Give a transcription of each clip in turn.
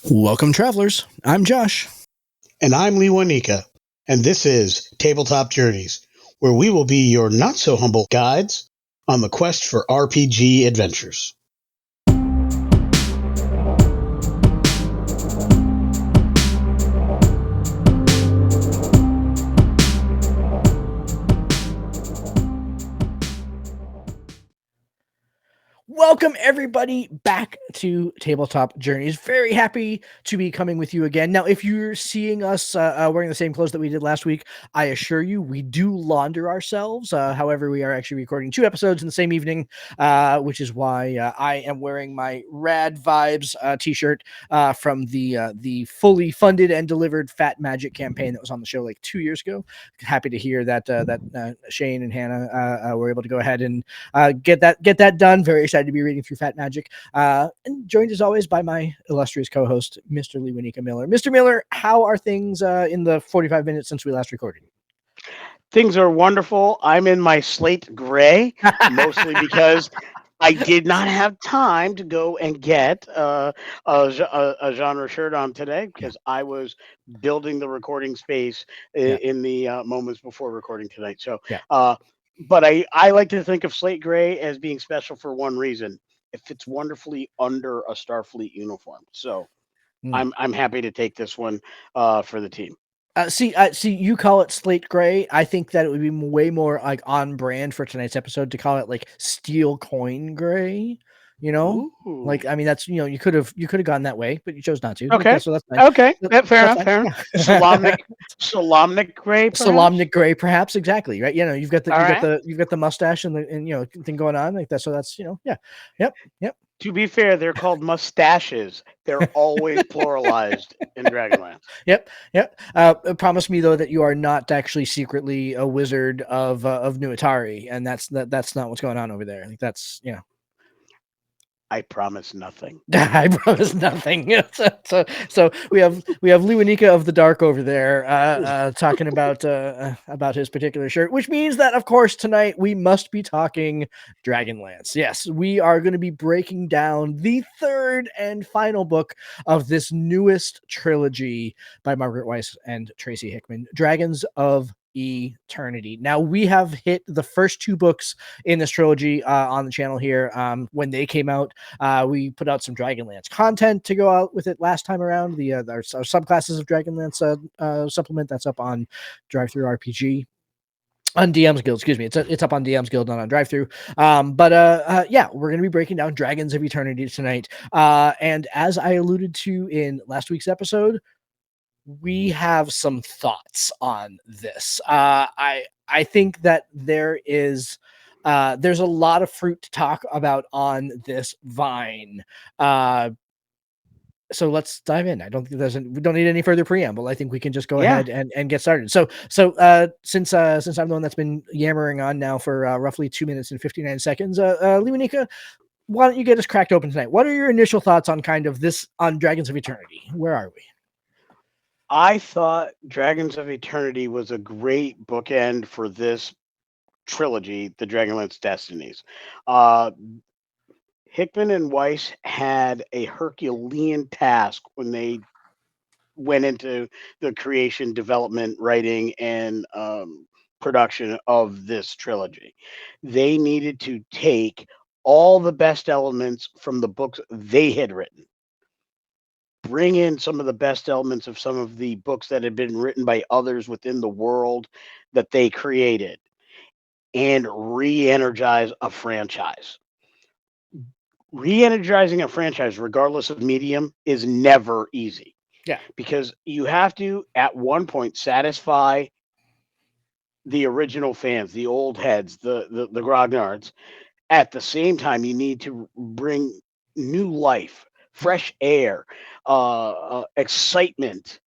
Welcome, travelers. I'm Josh. And I'm Lewanika, and this is Tabletop Journeys, where we will be your not so humble guides on the quest for RPG adventures. Welcome, everybody, back to Tabletop Journeys. Very happy to be coming with you again. Now, if you're seeing us wearing the same clothes that we did last week, I assure you we do launder ourselves. However, we are actually recording 2 episodes in the same evening, which is why I am wearing my Rad Vibes t-shirt from the fully funded and delivered Fat Magic campaign that was on the show like 2 years ago. Happy to hear that Shane and Hannah were able to go ahead and get that done. Very excited to be reading through Fat Magic, and joined as always by my illustrious co-host, Mr. Lewanika Miller. Mr. Miller, how are things in the 45 minutes since we last recorded? Things are wonderful. I'm in my slate gray, mostly because I did not have time to go and get a genre shirt on today because I was building the recording space in the moments before recording tonight. So, but I like to think of slate gray as being special for one reason. It fits wonderfully under a Starfleet uniform. So I'm happy to take this one for the team. See, you call it slate gray. I think that it would be way more like on brand for tonight's episode to call it like steel coin gray. You know, like I mean, that's you could have gone that way, but you chose not to. Okay, so that's fine. okay, fair enough. Fair enough. Solamnic gray, perhaps? Solamnic gray, perhaps, exactly, right? You've got the mustache and thing going on like that. So that's yep. To be fair, they're called mustaches. They're always pluralized in Dragonlance. Yep. Promise me though that you are not actually secretly a wizard of New Atari, and that's not what's going on over there. Like that's I promise nothing. I promise nothing. So we have Lewanika of the Dark over there talking about his particular shirt, which means that of course tonight we must be talking Dragonlance. Yes, we are going to be breaking down the third and final book of this newest trilogy by Margaret Weis and Tracy Hickman, Dragons of Eternity. Now we have hit the first 2 books in this trilogy on the channel here. When they came out, we put out some Dragonlance content to go out with it last time around. Our subclasses of Dragonlance supplement that's up on Drive-Thru RPG. On DM's Guild, excuse me. It's up on DM's Guild, not on Drive-Thru. Yeah, we're gonna be breaking down Dragons of Eternity tonight. And as I alluded to in last week's episode, we have some thoughts on this. I think that there's a lot of fruit to talk about on this vine. So let's dive in. I don't think we don't need any further preamble. I think we can just go ahead and get started. So since I'm the one that's been yammering on now for roughly 2 minutes and 59 seconds, Lewanika, why don't you get us cracked open tonight? What are your initial thoughts on kind of this on Dragons of Eternity? Where are we? I thought Dragons of Eternity was a great bookend for this trilogy, the Dragonlance Destinies. Hickman and Weiss had a Herculean task when they went into the creation, development, writing, and production of this trilogy. They needed to take all the best elements from the books they had written, bring in some of the best elements of some of the books that had been written by others within the world that they created, and re-energize a franchise. Re-energizing a franchise, regardless of medium, is never easy. Yeah. Because you have to, at one point, satisfy the original fans, the old heads, the grognards. At the same time, you need to bring new life, fresh air, excitement,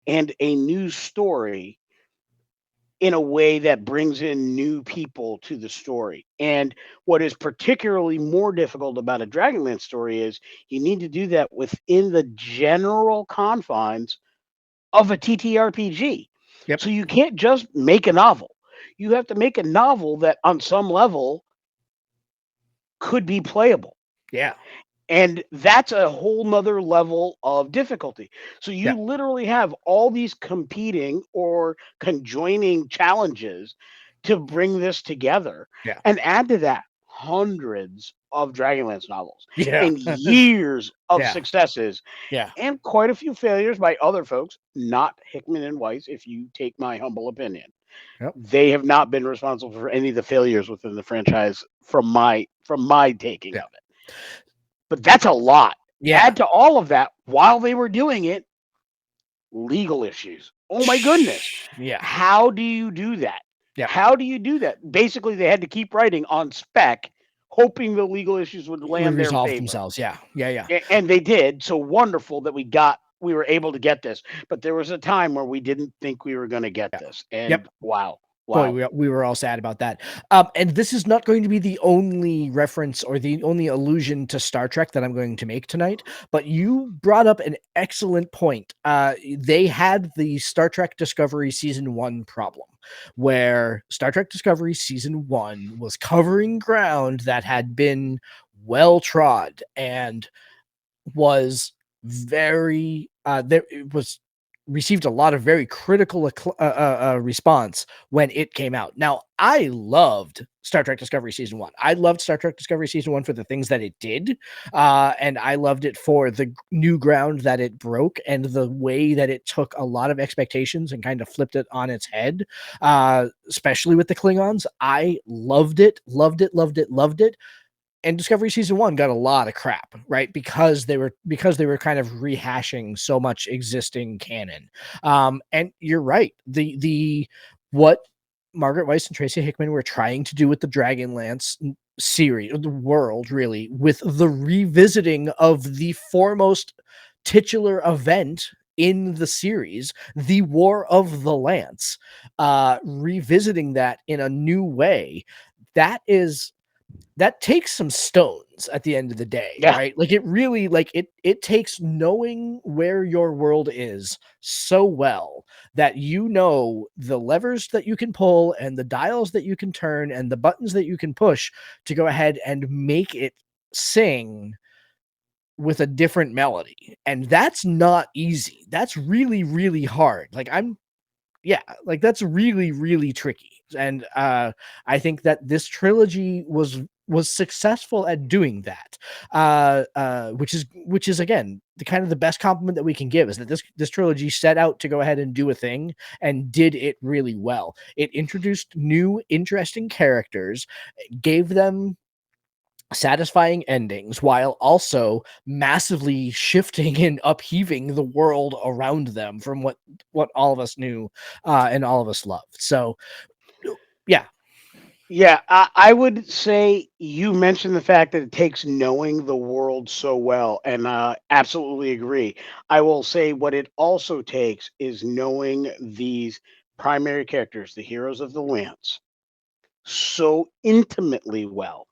and a new story in a way that brings in new people to the story. And what is particularly more difficult about a Dragonlance story is you need to do that within the general confines of a TTRPG. Yep. So you can't just make a novel. You have to make a novel that on some level could be playable. Yeah. And that's a whole nother level of difficulty. So Yeah. you literally have all these competing or conjoining challenges to bring this together. Yeah. And add to that hundreds of Dragonlance novels Yeah. and years of Yeah. successes Yeah. and quite a few failures by other folks, not Hickman and Weiss, if you take my humble opinion. Yep. They have not been responsible for any of the failures within the franchise from my taking Yeah. of it. But that's a lot. Yeah. Add to all of that, while they were doing it, legal issues. Oh my goodness. Yeah. How do you do that? Yeah. How do you do that? Basically, they had to keep writing on spec, hoping the legal issues would Would land their resolve favor. themselves. Yeah. Yeah. Yeah. And they did. So wonderful that we were able to get this. But there was a time where we didn't think we were going to get Yeah. this. And Yep. wow. Boy, Wow. we were all sad about that. And this is not going to be the only reference or the only allusion to Star Trek that I'm going to make tonight, but you brought up an excellent point. They had the Star Trek Discovery Season 1 problem, where Star Trek Discovery Season 1 was covering ground that had been well trod and was very there it was received a lot of very critical response when it came out. Now, I loved Star Trek Discovery Season 1. I loved Star Trek Discovery Season 1 for the things that it did, and I loved it for the new ground that it broke and the way that it took a lot of expectations and kind of flipped it on its head, especially with the Klingons. I loved it, loved it, loved it, loved it. And Discovery Season 1 got a lot of crap, right? Because they were kind of rehashing so much existing canon. And you're right. The what Margaret Weiss and Tracy Hickman were trying to do with the Dragonlance series, the world, really, with the revisiting of the foremost titular event in the series, the War of the Lance, revisiting that in a new way. That takes some stones at the end of the day, Yeah. right? Like, it really, like, it takes knowing where your world is so well that you know the levers that you can pull and the dials that you can turn and the buttons that you can push to go ahead and make it sing with a different melody. And that's not easy. That's really, really hard. Like, that's really, really tricky. And I think that this trilogy was successful at doing that. Which is again the kind of the best compliment that we can give, is that this trilogy set out to go ahead and do a thing and did it really well. It introduced new interesting characters, gave them satisfying endings, while also massively shifting and upheaving the world around them from what all of us knew, and all of us loved. So yeah. Yeah, I would say you mentioned the fact that it takes knowing the world so well, and absolutely agree. I will say what it also takes is knowing these primary characters, the heroes of the Lance, so intimately well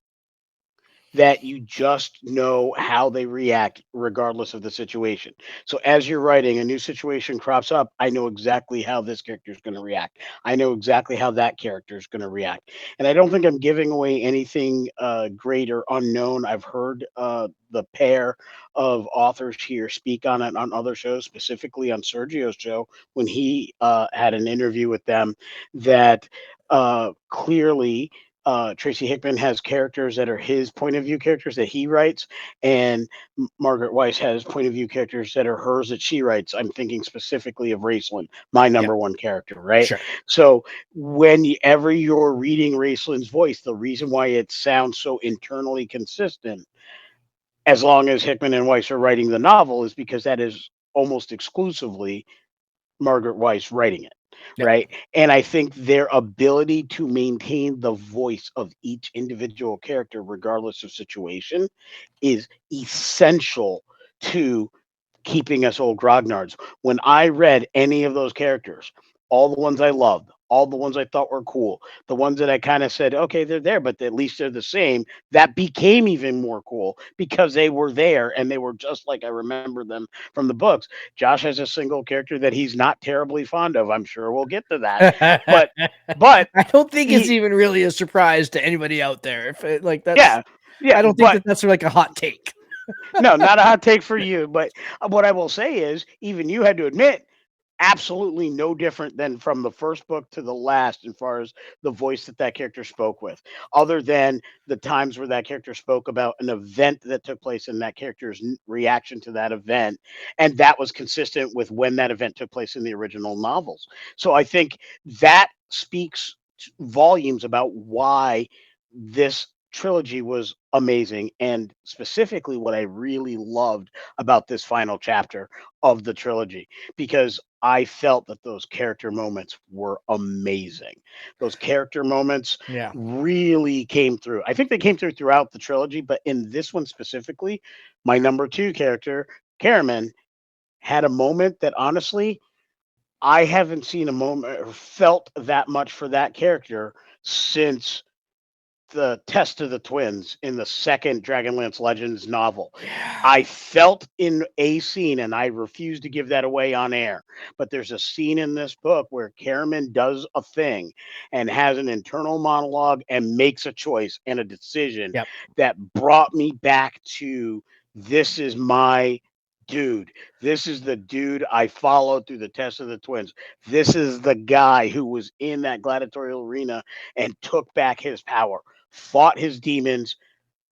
that you just know how they react regardless of the situation. So as you're writing, a new situation crops up, I know exactly how this character is going to react. I know exactly how that character is going to react. And I don't think I'm giving away anything great or unknown. I've heard the pair of authors here speak on it on other shows, specifically on Sergio's show when he had an interview with them, that clearly Tracy Hickman has characters that are his point of view characters that he writes, and Margaret Weiss has point of view characters that are hers that she writes. I'm thinking specifically of Raceland, my Yep. number one character, right? Sure. So whenever you're reading Raceland's voice, the reason why it sounds so internally consistent, as long as Hickman and Weiss are writing the novel, is because that is almost exclusively Margaret Weiss writing it, Yep. right? And I think their ability to maintain the voice of each individual character, regardless of situation, is essential to keeping us old grognards. When I read any of those characters, all the ones I loved, all the ones I thought were cool, the ones that I kind of said, okay, they're there, but at least they're the same, that became even more cool because they were there and they were just like I remember them from the books. Josh has a single character that he's not terribly fond of. I'm sure we'll get to that. But but I don't think it's he, even really a surprise to anybody out there. If it, like that's yeah, yeah, I don't think but that that's like a hot take. No, not a hot take for you, but what I will say is, even you had to admit, absolutely no different than from the first book to the last, as far as the voice that that character spoke with, other than the times where that character spoke about an event that took place and that character's reaction to that event, and that was consistent with when that event took place in the original novels. So I think that speaks volumes about why this trilogy was amazing, and specifically what I really loved about this final chapter of the trilogy, because I felt that those character moments were amazing. Those character moments Yeah. really came through. I think they came through throughout the trilogy, but in this one specifically, my number two character, Caraman, had a moment that honestly I haven't seen a moment or felt that much for that character since the test of the twins in the second Dragonlance Legends novel. Yeah. I felt in a scene, and I refuse to give that away on air, but there's a scene in this book where Caraman does a thing and has an internal monologue and makes a choice and a decision Yep. that brought me back to this is my dude. This is the dude I followed through the test of the twins. This is the guy who was in that gladiatorial arena and took back his power, fought his demons,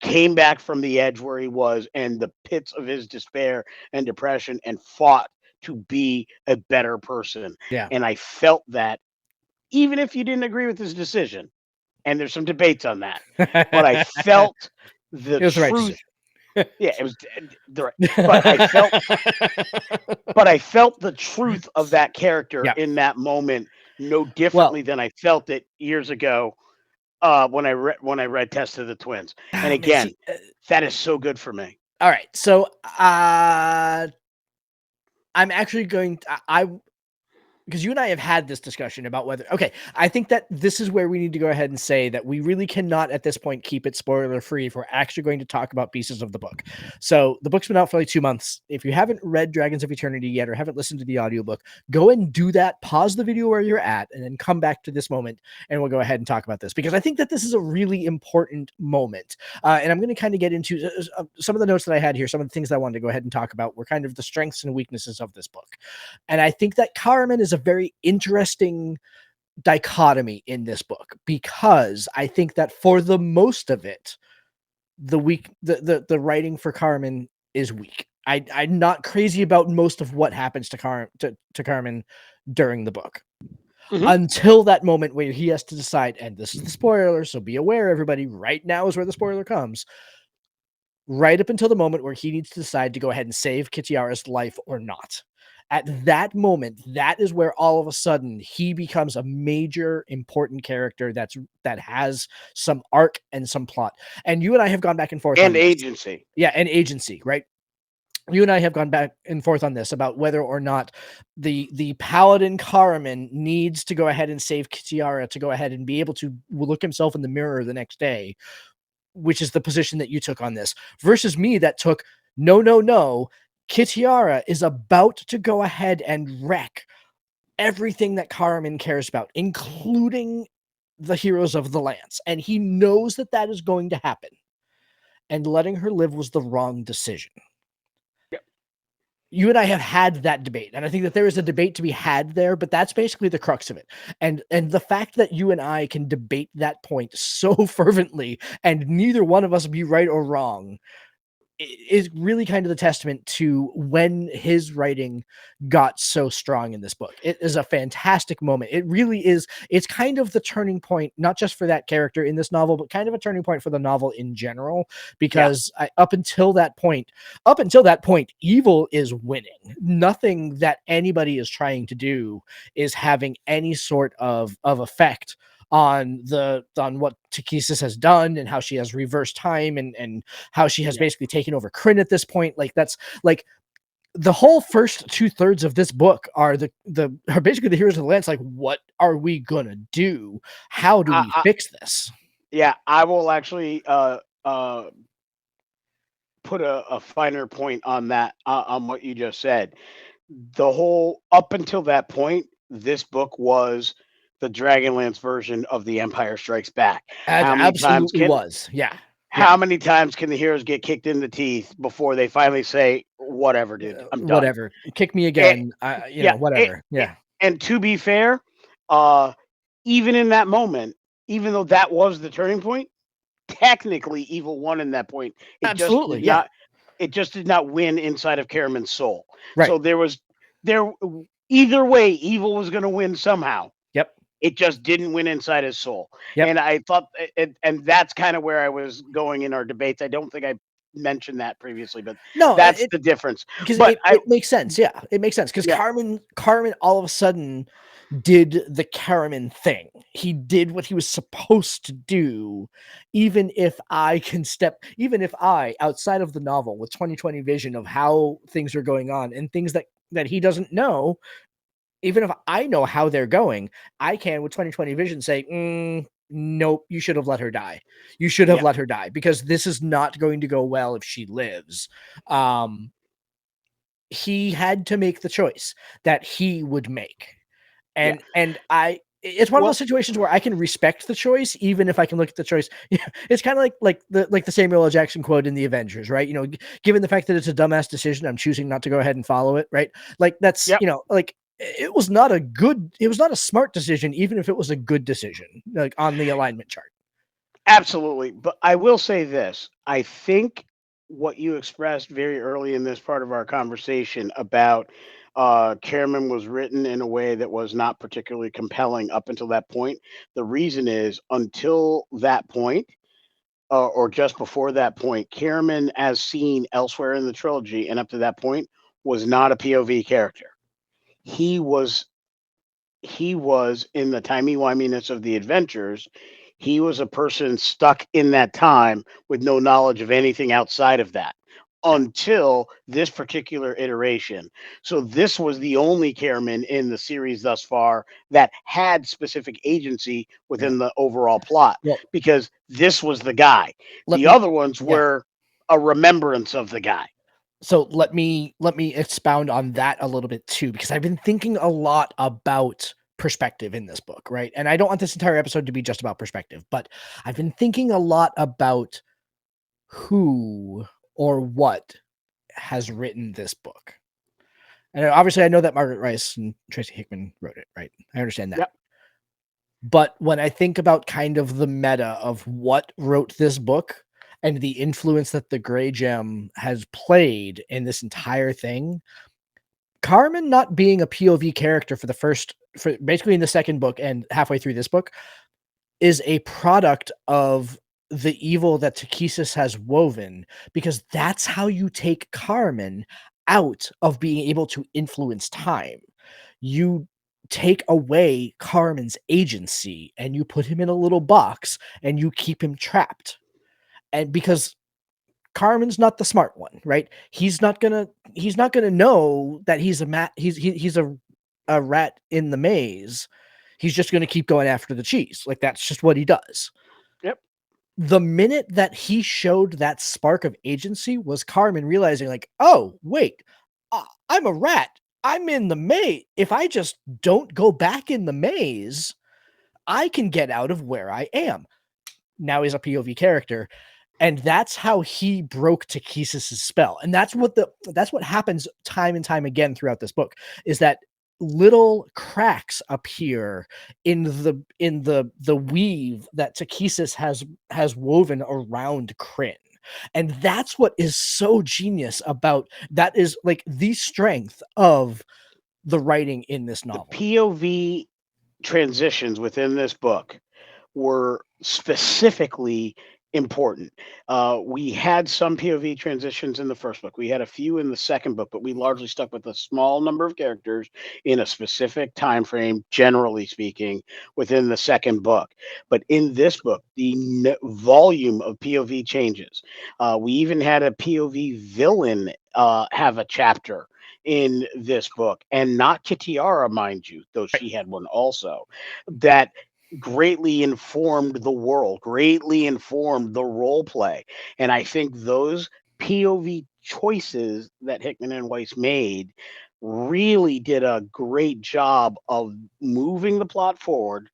came back from the edge where he was and the pits of his despair and depression and fought to be a better person. Yeah. And I felt that even if you didn't agree with his decision, and there's some debates on that, but I felt the It was the right truth. decision. Yeah, it was the right, but I felt the truth of that character Yeah. in that moment no Well, differently than I felt it years ago when I read Test of the Twins. And oh, man, again, see, that is so good for me. all right. So, I'm actually going. I because you and I have had this discussion about whether okay, I think that this is where we need to go ahead and say that we really cannot at this point keep it spoiler free if we're actually going to talk about pieces of the book. So the book's been out for like 2 months. If you haven't read Dragons of Eternity yet or haven't listened to the audiobook, go and do that. Pause the video where you're at and then come back to this moment and we'll go ahead and talk about this because I think that this is a really important moment. And I'm going to kind of get into some of the notes that I had here. Some of the things that I wanted to go ahead and talk about were kind of the strengths and weaknesses of this book. And I think that Carmen is a very interesting dichotomy in this book because I think that for the most of it, the writing for Carmen is weak. I'm not crazy about most of what happens to Carmen during the book Mhm. until that moment where he has to decide, and this is the spoiler, so be aware, everybody. Right now is where the spoiler comes. Right up until the moment where he needs to decide to go ahead and save Kitiara's life or not. At that moment, that is where all of a sudden he becomes a major important character that has some arc and some plot. And you and I have gone back and forth on And this. agency. Yeah, and agency, right? You and I have gone back and forth on this about whether or not the paladin Karaman needs to go ahead and save Kitiara to go ahead and be able to look himself in the mirror the next day, which is the position that you took on this, versus me that took no. Kitiara is about to go ahead and wreck everything that Karaman cares about, including the heroes of the Lance. And he knows that that is going to happen. And letting her live was the wrong decision. Yep. You and I have had that debate, and I think that there is a debate to be had there, but that's basically the crux of it. And the fact that you and I can debate that point so fervently and neither one of us be right or wrong is really kind of the testament to when his writing got so strong in this book. It is a fantastic moment. It really is. It's kind of the turning point, not just for that character in this novel, but kind of a turning point for the novel in general, Yeah. because up until that point, evil is winning. Nothing that anybody is trying to do is having any sort of effect on what Takesis has done and how she has reversed time and how she has Yeah. basically taken over Kryn at this point. Like that's like the whole first 2/3 of this book are are basically the heroes of the Lance. Like, what are we gonna do? How do we I, fix this? yeah, I will actually put a finer point on that on what you just said. The whole up until that point, this book was the Dragonlance version of The Empire Strikes Back. It How many times absolutely can was. Yeah. How many times can the heroes get kicked in the teeth before they finally say, "Whatever, dude, I'm done"? Whatever. Kick me Eh, again. yeah, Whatever. eh, Yeah. and to be fair, uh, even in that moment, even though that was the turning point, technically Evil won in that point. It just Absolutely. did Yeah. not. It just did not win inside of Caraman's soul. Right. So there either way, Evil was going to win somehow. Yep. It just didn't win inside his soul. Yep. And I thought, and that's kind of where I was going in our debates. I don't think I mentioned that previously, but No, that's the difference. because But I, it makes sense. Yeah, it makes sense because yeah, Carmen all of a sudden did the Carmen thing. He did what he was supposed to do, even if I, outside of the novel, with 2020 vision of how things are going on and things that he doesn't know, even if I know how they're going, I can with 2020 vision say, nope, you should have let her die. You should have yeah, let her die because this is not going to go well if she lives. Um, he had to make the choice that he would make. yeah. And it's one of those Well, situations where I can respect the choice, even if I can look at the choice. It's kind of like the Samuel L. Jackson quote in the Avengers, right? Given the fact that it's a dumbass decision, I'm choosing not to go ahead and follow it, right? Like that's yep. like it was not a smart decision, even if it was a good decision, like on the alignment chart. Absolutely. But I will say this. I think what you expressed very early in this part of our conversation about Cameron was written in a way that was not particularly compelling up until that point. The reason is until that point, or just before that point, Cameron, as seen elsewhere in the trilogy and up to that point, was not a POV character. He was he was in the timey-wiminess of the adventures, he was a person stuck in that time with no knowledge of anything outside of that Yeah, until this particular iteration. So this was the only Careman in the series thus far that had specific agency yeah. within the overall plot Well, because this was the guy. let The me other ones yeah. were a remembrance of the guy. So let me expound on that a little bit too, because I've been thinking a lot about perspective in this book, right? And I don't want this entire episode to be just about perspective, but I've been thinking a lot about who or what has written this book. And obviously I know that Margaret Rice and Tracy Hickman wrote it, right? I understand that. Yep. But when I think about kind of the meta of what wrote this book and the influence that the Grey Gem has played in this entire thing, Carmen not being a POV character for basically in the second book and halfway through this book is a product of the evil that Takesis has woven, because that's how you take Carmen out of being able to influence time. You take away Carmen's agency and you put him in a little box and you keep him trapped. And because Carmen's not the smart one, right? He's not gonna know that he's a rat in the maze. He's just gonna keep going after the cheese. Like that's just what he does. Yep. The minute that he showed that spark of agency was Carmen realizing, like, oh wait, I'm a rat. I'm in the maze. If I just don't go back in the maze, I can get out of where I am. Now he's a POV character, and that's how he broke Takesis' spell. And that's what happens time and time again throughout this book, is that little cracks appear in the weave that Takesis has woven around Kryn. And that's what is so genius about that, is like the strength of the writing in this The novel. POV transitions within this book were specifically important. We had some POV transitions in the first book. We had a few in the second book, but we largely stuck with a small number of characters in a specific time frame, generally speaking, within the second book. But in this book, the volume of POV changes. We even had a POV villain have a chapter in this book, and not Kitiara, mind you, though she had one also. That greatly informed the world, greatly informed the role play. And I think those POV choices that Hickman and Weiss made really did a great job of moving the plot forward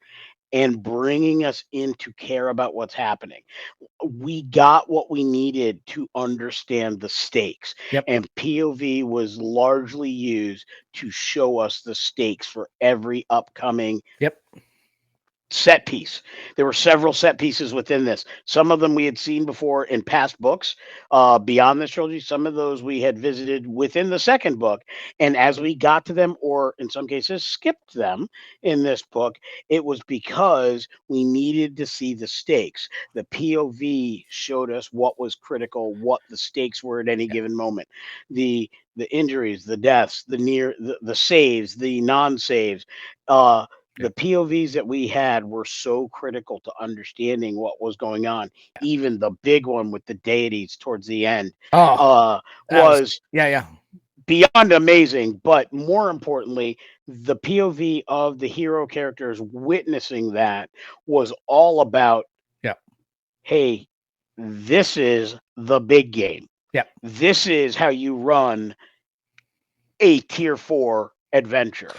and bringing us in to care about what's happening. We got what we needed to understand the stakes, Yep. and POV was largely used to show us the stakes for every upcoming Yep. set piece. There were several set pieces within this. Some of them we had seen before in past books beyond this trilogy. Some of those we had visited within the second book. And as we got to them, or in some cases skipped them in this book, it was because we needed to see the stakes. The POV showed us what was critical, what the stakes were at any given moment. The injuries, the deaths, the saves, the non-saves. The Yep. POVs that we had were so critical to understanding what was going on. Yeah. Even the big one with the deities towards the end Oh, uh, that was was yeah. beyond amazing. But more importantly, the POV of the hero characters witnessing that was all about, Yeah. hey, this is the big game. Yeah. This is how you run a tier 4 adventure.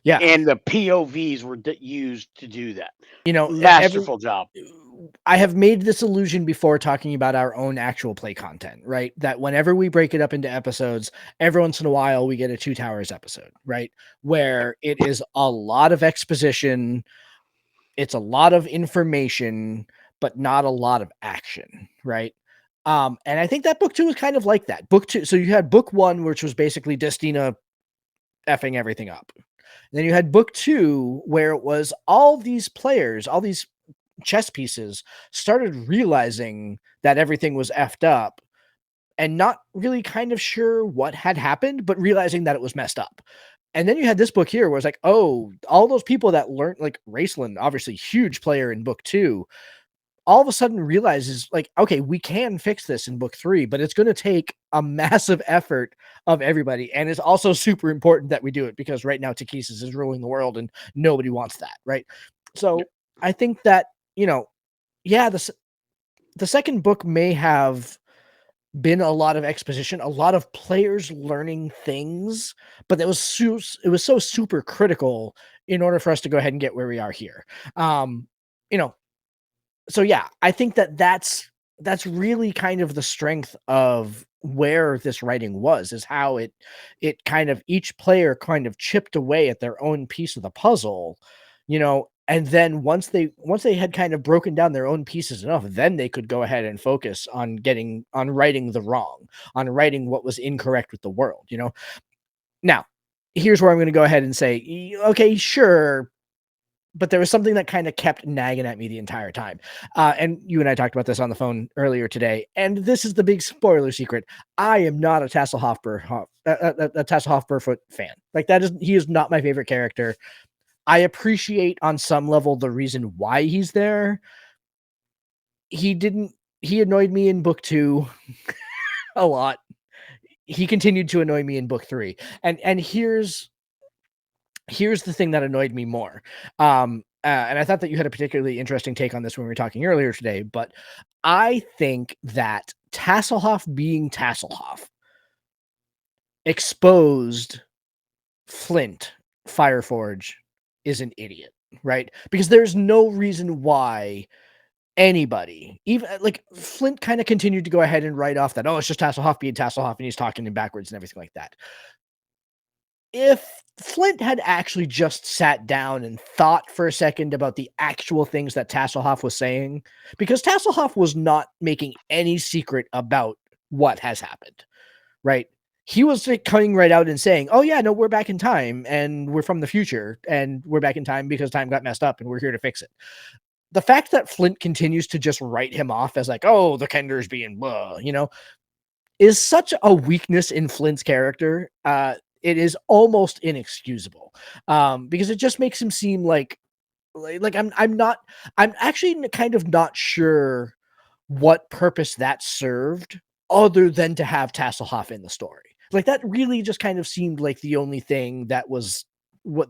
Yeah. And the POVs were used to do that. You know, Masterful job. I have made this illusion before talking about our own actual play content, right? That whenever we break it up into episodes, every once in a while we get a Two Towers episode, right? Where it is a lot of exposition, it's a lot of information, but not a lot of action, right? And I think that book 2 was kind of like that. Book 2, so you had book 1, which was basically Destina effing everything up. And then you had book 2, where it was all these players, all these chess pieces started realizing that everything was effed up and not really kind of sure what had happened, but realizing that it was messed up. And then you had this book here where it's like, oh, all those people that learned, like Raceland, obviously huge player in book 2, all of a sudden realizes like, okay, we can fix this in book 3, but it's going to take a massive effort of everybody. And it's also super important that we do it because right now Takesis is ruling the world and nobody wants that. Right. So I think that, yeah, the second book may have been a lot of exposition, a lot of players learning things, but it was so super critical in order for us to go ahead and get where we are here. Um, you know, so yeah, I think that's really kind of the strength of where this writing was, is how it kind of each player kind of chipped away at their own piece of the puzzle, and then once they had kind of broken down their own pieces enough, then they could go ahead and focus on righting the wrong, on writing what was incorrect with the world. Now, here's where I'm going to go ahead and say, okay, sure, but there was something that kind of kept nagging at me the entire time. And you and I talked about this on the phone earlier today. And this is the big spoiler secret. I am not a Tasselhoff Burfoot fan. Like he is not my favorite character. I appreciate on some level the reason why he's there. He annoyed me in book 2 a lot. He continued to annoy me in book 3. And here's the thing that annoyed me more. And I thought that you had a particularly interesting take on this when we were talking earlier today, but I think that Tasselhoff being Tasselhoff exposed Flint Fireforge is an idiot, right? Because there's no reason why anybody, even like Flint, kind of continued to go ahead and write off that, oh, it's just Tasselhoff being Tasselhoff and he's talking in backwards and everything like that. If Flint had actually just sat down and thought for a second about the actual things that Tasselhoff was saying, because Tasselhoff was not making any secret about what has happened, right? He was like coming right out and saying, oh yeah, no, we're back in time and we're from the future and we're back in time because time got messed up and we're here to fix it. The fact that Flint continues to just write him off as like, oh, the Kender's being blah, is such a weakness in Flint's character. It is almost inexcusable, because it just makes him seem like I'm actually kind of not sure what purpose that served other than to have Tasselhoff in the story. Like that really just kind of seemed like the only thing that was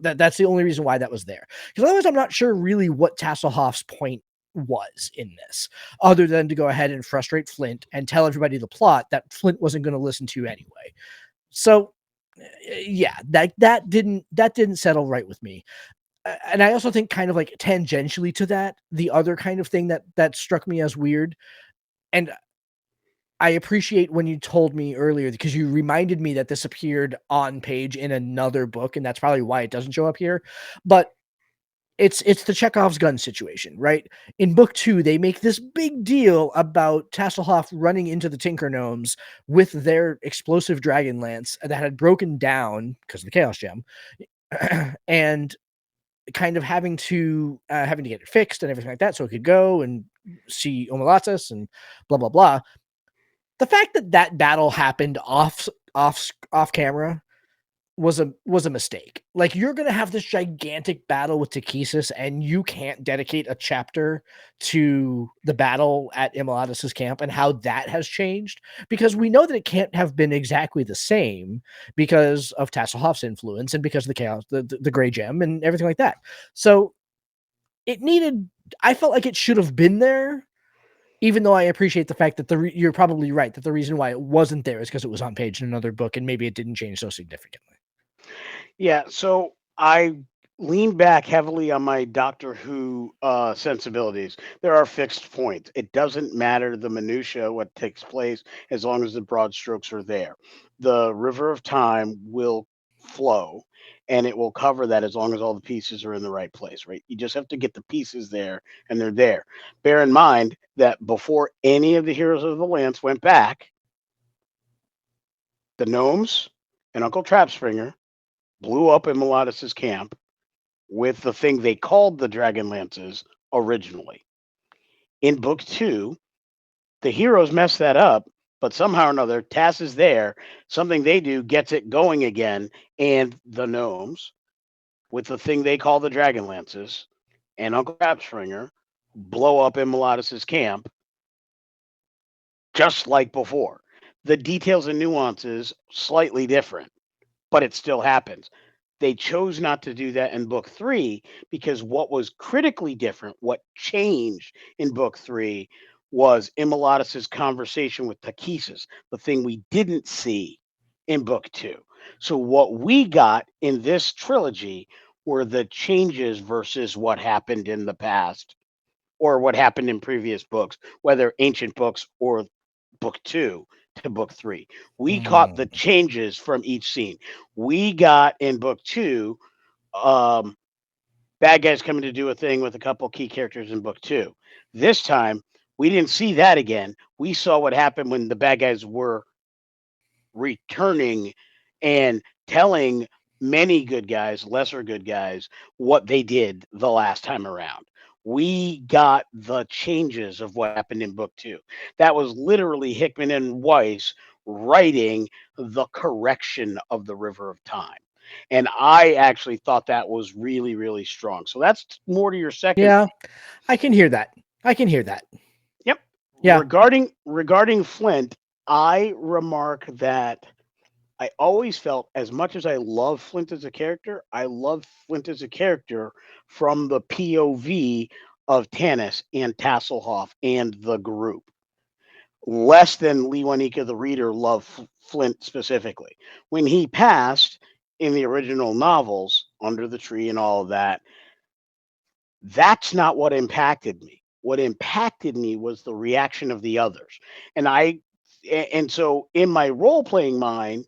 that's the only reason why that was there. Because otherwise I'm not sure really what Tasselhoff's point was in this, other than to go ahead and frustrate Flint and tell everybody the plot that Flint wasn't going to listen to anyway. So yeah, that didn't settle right with me. and I also think kind of like tangentially to that, the other kind of thing that struck me as weird, and I appreciate when you told me earlier because you reminded me that this appeared on page in another book, and that's probably why it doesn't show up here. But it's the Chekhov's gun situation, right? In book 2, they make this big deal about Tasselhoff running into the Tinker Gnomes with their explosive Dragonlance that had broken down because of the Chaos Gem, and kind of having to get it fixed and everything like that so it could go and see Omalatus and blah blah blah. The fact that that battle happened off camera was a mistake. Like, you're gonna have this gigantic battle with Takesis, and you can't dedicate a chapter to the battle at Imolatus's camp and how that has changed, because we know that it can't have been exactly the same because of Tasselhoff's influence and because of the chaos, the Gray Gem, and everything like that. So it needed. I felt like it should have been there, even though I appreciate the fact that you're probably right that the reason why it wasn't there is because it was on page in another book and maybe it didn't change so significantly. Yeah, so I lean back heavily on my Doctor Who sensibilities. There are fixed points. It doesn't matter the minutia what takes place as long as the broad strokes are there. The river of time will flow, and it will cover that as long as all the pieces are in the right place, right? You just have to get the pieces there, and they're there. Bear in mind that before any of the Heroes of the Lance went back, the gnomes and Uncle Trapspringer blew up in Melodus's camp with the thing they called the Dragonlances originally. In book 2, the heroes mess that up, but somehow or another, Tass is there. Something they do gets it going again, and the gnomes, with the thing they call the Dragonlances, and Uncle Trapspringer blow up in Melodus's camp just like before. The details and nuances slightly different, but it still happens. They chose not to do that in book 3 because what was critically different, what changed in book 3 was Immolatus's conversation with Takesis, the thing we didn't see in book 2. So what we got in this trilogy were the changes versus what happened in the past or what happened in previous books, whether ancient books or book 2 to book 3. We caught the changes from each scene. We got in book 2 um bad guys coming to do a thing with a couple key characters in book 2. This time we didn't see that again. We saw what happened when the bad guys were returning and telling many good guys, lesser good guys, what they did the last time around. We got the changes of what happened in book 2. That was literally Hickman and Weiss writing the correction of the River of Time. And I actually thought that was really, really strong. So that's more to your second. Yeah, I can hear that. I can hear that. Yep. Yeah. Regarding Flint, I remark that I always felt as much as I love Flint as a character, I love Flint as a character from the POV of Tanis and Tasselhoff and the group. Less than Lewanika the reader loved Flint specifically. When he passed in the original novels, Under the Tree and all of that, that's not what impacted me. What impacted me was the reaction of the others. And so in my role playing mind,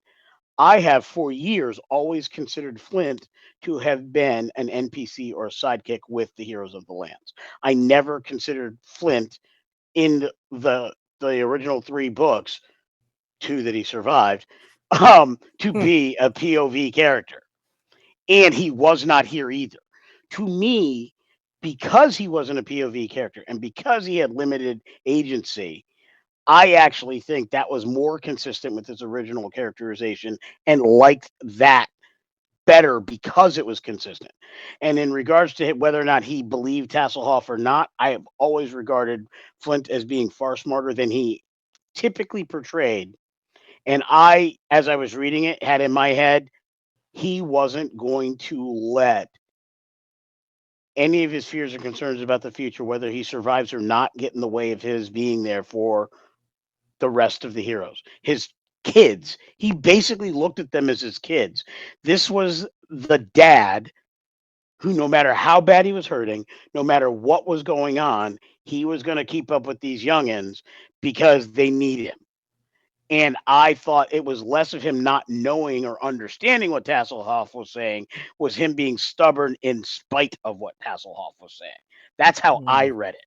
I have for years always considered Flint to have been an NPC or a sidekick with the Heroes of the Lands. I never considered Flint in the original 3 books, 2 that he survived, to be a POV character. And he was not here either. To me, because he wasn't a POV character and because he had limited agency, I actually think that was more consistent with his original characterization and liked that better because it was consistent. And in regards to whether or not he believed Tasselhoff or not, I have always regarded Flint as being far smarter than he typically portrayed. And I, as I was reading it, had in my head, he wasn't going to let any of his fears or concerns about the future, whether he survives or not, get in the way of his being there for the rest of the heroes. His kids. He basically looked at them as his kids. This was the dad who, no matter how bad he was hurting, no matter what was going on, he was going to keep up with these youngins because they need him. And I thought it was less of him not knowing or understanding what Tasselhoff was saying, was him being stubborn in spite of what Tasselhoff was saying. That's how I Mm, read it.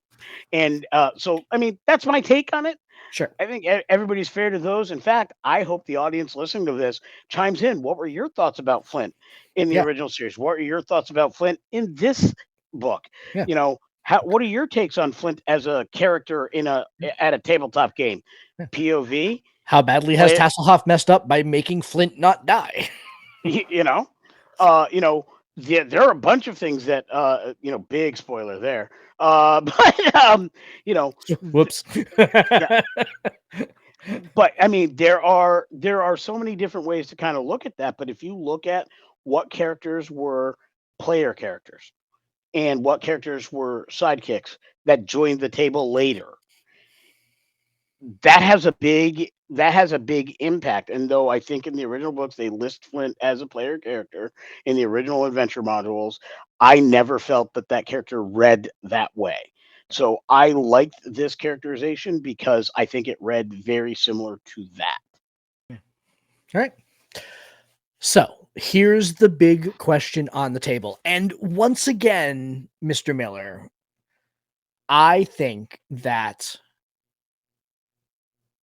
And so, I mean, that's my take on it. sure. I think everybody's fair to those. In fact, I hope the audience listening to this chimes in. What were your thoughts about Flint in the Yeah. original series? What are your thoughts about Flint in this book? Yeah. You know, what are your takes on Flint as a character in a at a tabletop game? Yeah. POV, How badly has player, Tasselhoff messed up by making Flint not die? you know, you know, there are a bunch of things that big spoiler there. But you know, Whoops. yeah, but I mean, there are so many different ways to kind of look at that. But if you look at what characters were player characters and what characters were sidekicks that joined the table later, that has a big impact. And though I think in the original books they list Flint as a player character in the original adventure modules, I never felt that that character read that way. So I liked this characterization because I think it read very similar to that. All right. So here's the big question on the table. And once again, Mr. Miller, I think that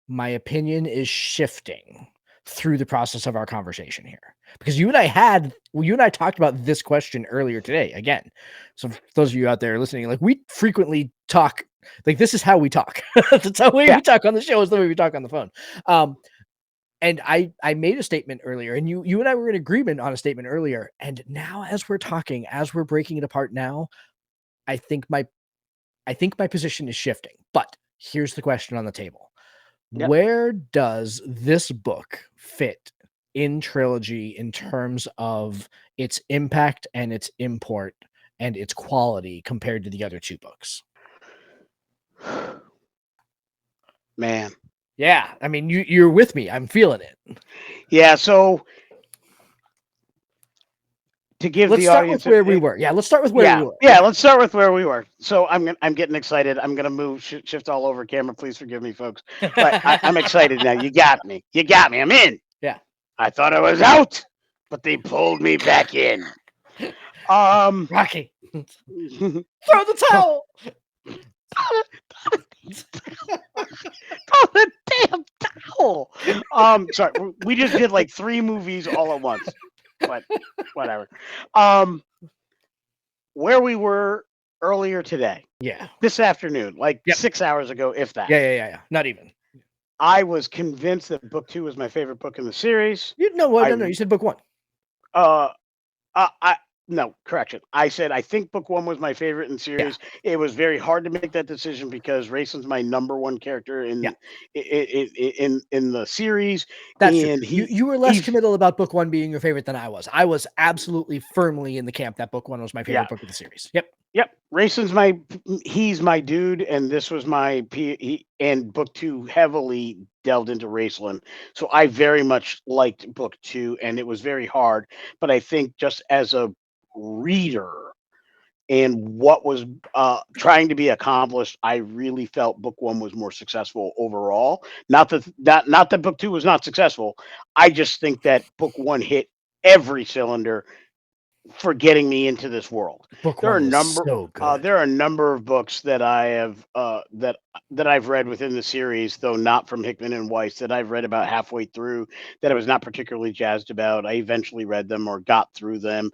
my opinion is shifting through the process of our conversation here, because you and I talked about this question earlier today again. So for those of you out there listening, like, we frequently talk, like, this is how we talk. That's how we Yeah. talk on the show, is the way we talk on the phone. And I made a statement earlier, and you and I were in agreement on a statement earlier, and now as we're talking, as we're breaking it apart now, I think my position is shifting. But here's the question on the table. Yep. Where does this book fit in trilogy in terms of its impact and its import and its quality compared to the other two books? Man. Yeah, I mean, you're with me. I'm feeling it. Yeah, so to give Let's the start with audience where we were. Yeah, let's start with where we yeah, were. yeah, let's start with where we were. So I'm getting excited. I'm gonna move shift all over camera. Please forgive me, folks. But I'm excited now. You got me. You got me. I'm in. Yeah. I thought I was out, but they pulled me back in. Um Rocky, throw throw the towel. the damn towel. Sorry, we just did like 3 movies all at once. But whatever. Um where we were earlier today, Yeah. this afternoon, like Yep. 6 hours ago, if that. Yeah. Not even. I was convinced that book 2 was my favorite book in the series. You no, what? I No. You said book one. uh I no, correction. I said I think book 1 was my favorite in the Yeah. series. It was very hard to make that decision because Raislin's my number 1 character Yeah. in the series, That's true. and You were less he's committal about book one being your favorite than I was. I was absolutely firmly in the camp that book one was my yeah. favorite book of the series. Yep. Yep, he's my dude, and this was my and book 2 heavily delved into Raceland. So I very much liked book 2, and it was very hard. But I think just as a reader and what was trying to be accomplished, I really felt book 1 was more successful overall. Not that book 2 was not successful. I just think that book 1 hit every cylinder for getting me into this world. Book There are one a was number so good. there are a number of books that I have that I've read within the series, though not from Hickman and Weiss, that I've read about halfway through that I was not particularly jazzed about. I eventually read them or got through them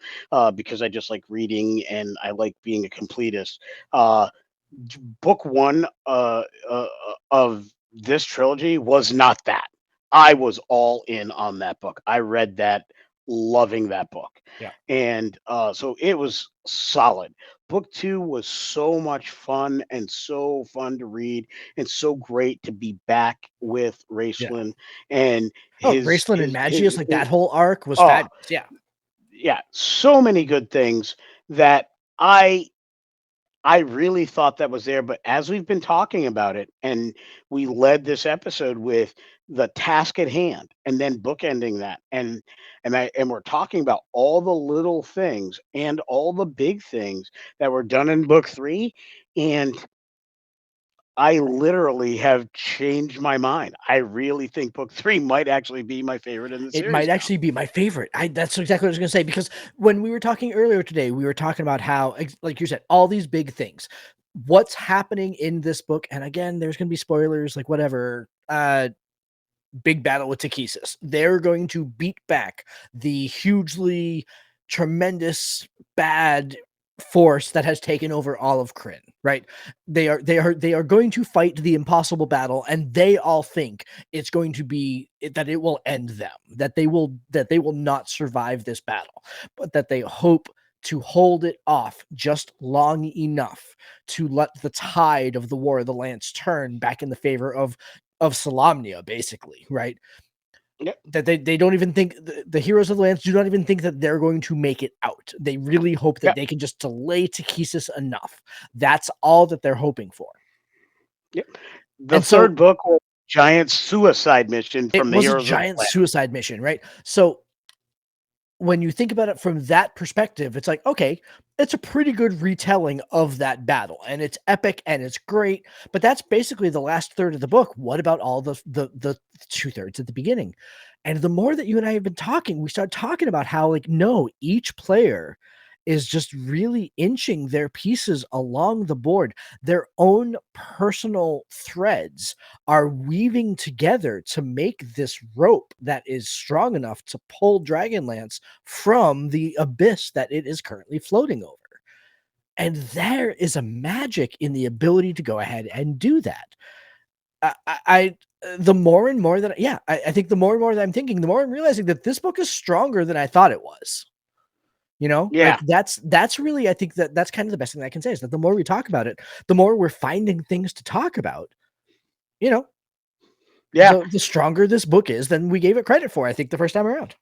because I just like reading and I like being a completist. Uh, book 1 of this trilogy was not that. I was all in on that book. I read that loving that book. Yeah. And so it was solid. Book 2 was so much fun and so fun to read and so great to be back with Yeah. Raceland and Oh, Raceland and Magius, like that whole arc was oh fabulous. Yeah. yeah, so many good things that I I really thought that was there, but as we've been talking about it, and we led this episode with the task at hand and then bookending that, and we're talking about all the little things and all the big things that were done in book 3, and I literally have changed my mind. I really think book 3 might actually be my favorite in the It series might now. actually be my favorite. That's exactly what I was going to say, because when we were talking earlier today, we were talking about how, like you said, all these big things. What's happening in this book, and again, there's going to be spoilers, like whatever. Big battle with Takesis. They're going to beat back the hugely tremendous bad force that has taken over all of Kryn, right? They are going to fight the impossible battle, and they all think it's going to be that it will end them, that they will not survive this battle, but that they hope to hold it off just long enough to let the tide of the War of the Lance turn back in the favor of Solamnia, basically, right? Yep. That they don't even think the heroes of the Lance do not even think that they're going to make it out. They really hope that Yep. they can just delay Takesis enough. That's all that they're hoping for. Yep. The And so third book was giant suicide mission it from the was a heroes of the giant land. suicide mission, right? So when you think about it from that perspective, it's like, okay, it's a pretty good retelling of that battle, and it's epic and it's great, but that's basically the last third of the book. What about all the 2/3 at the beginning? And the more that you and I have been talking, we start talking about how, like, no, each player is just really inching their pieces along the board. Their own personal threads are weaving together to make this rope that is strong enough to pull Dragonlance from the abyss that it is currently floating over. And there is a magic in the ability to go ahead and do that. I the more and more that I think the more and more that I'm thinking, the more I'm realizing that this book is stronger than I thought it was. You know, like Yeah. that's really, I think that's kind of the best thing I can say, is that the more we talk about it, the more we're finding things to talk about. You know, Yeah. the stronger this book is than we gave it credit for, I think, the first time around.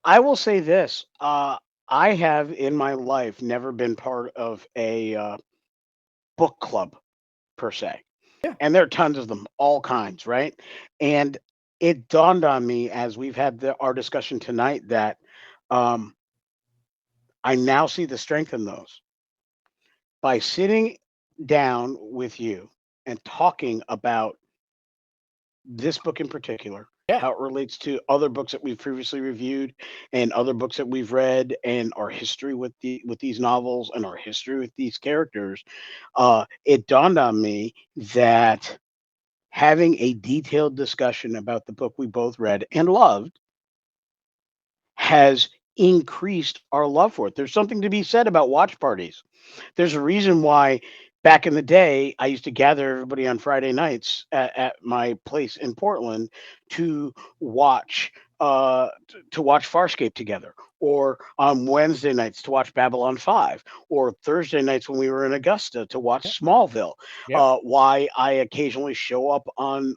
I will say this. I have in my life never been part of a book club per se. Yeah. And there are tons of them, all kinds, right? And it dawned on me as we've had our discussion tonight that um, I now see the strength in those. By sitting down with you and talking about this book in particular, Yeah. how it relates to other books that we've previously reviewed and other books that we've read, and our history with these novels and our history with these characters, it dawned on me that having a detailed discussion about the book we both read and loved has increased our love for it. There's something to be said about watch parties. There's a reason why back in the day I used to gather everybody on Friday nights at my place in Portland to watch to watch Farscape together, or on Wednesday nights to watch Babylon 5, or Thursday nights when we were in Augusta to Yep. watch Smallville. Yep. Why I occasionally show up on